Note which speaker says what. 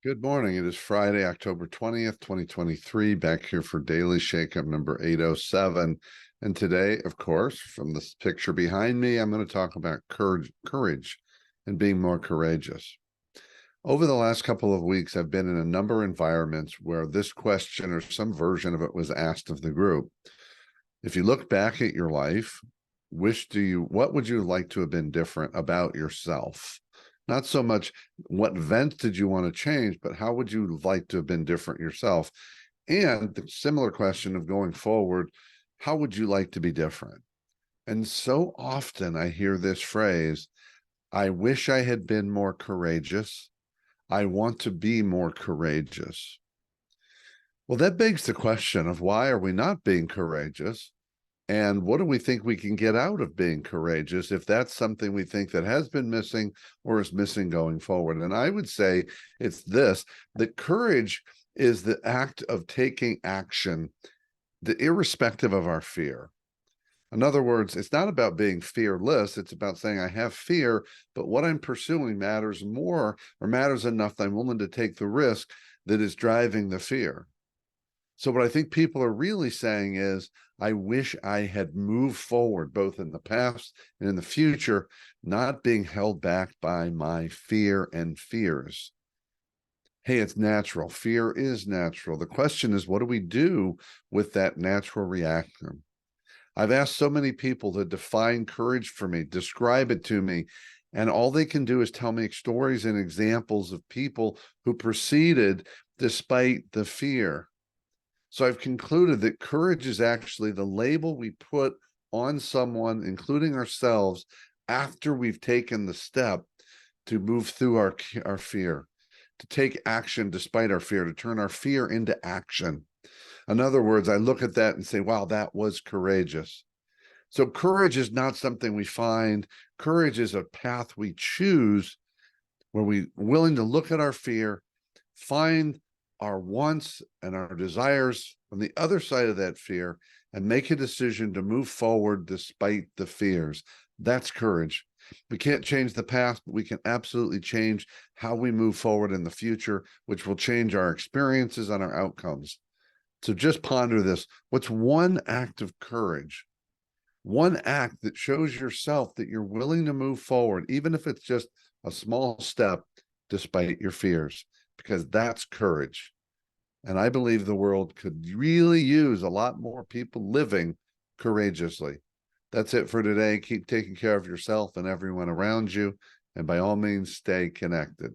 Speaker 1: Good morning. It is Friday, October 20th, 2023. Back here for Daily Shakeup number 807. And today, of course, from this picture behind me, I'm going to talk about courage and being more courageous. Over the last couple of weeks, I've been in a number of environments where this question or some version of it was asked of the group. If you look back at your life, what would you like to have been different about yourself? Not so much what events did you want to change, but how would you like to have been different yourself? And the similar question of going forward, how would you like to be different? And so often I hear this phrase, I wish I had been more courageous. I want to be more courageous. Well, that begs the question of why are we not being courageous? And what do we think we can get out of being courageous if that's something we think that has been missing or is missing going forward? And I would say it's this, that courage is the act of taking action, irrespective of our fear. In other words, it's not about being fearless. It's about saying, I have fear, but what I'm pursuing matters more or matters enough that I'm willing to take the risk that is driving the fear. So what I think people are really saying is, I wish I had moved forward, both in the past and in the future, not being held back by my fear and fears. Hey, it's natural. Fear is natural. The question is, what do we do with that natural reaction? I've asked so many people to define courage for me, describe it to me, and all they can do is tell me stories and examples of people who proceeded despite the fear. So I've concluded that courage is actually the label we put on someone, including ourselves, after we've taken the step to move through our fear, to take action despite our fear, to turn our fear into action. In other words, I look at that and say, wow, that was courageous. So courage is not something we find. Courage is a path we choose where we're willing to look at our fear, find our wants and our desires on the other side of that fear, and make a decision to move forward despite the fears. That's courage. We can't change the past, but we can absolutely change how we move forward in the future, which will change our experiences and our outcomes. So just ponder this. What's one act of courage? One act that shows yourself that you're willing to move forward, even if it's just a small step, despite your fears, because that's courage. And I believe the world could really use a lot more people living courageously. That's it for today. Keep taking care of yourself and everyone around you. And by all means, stay connected.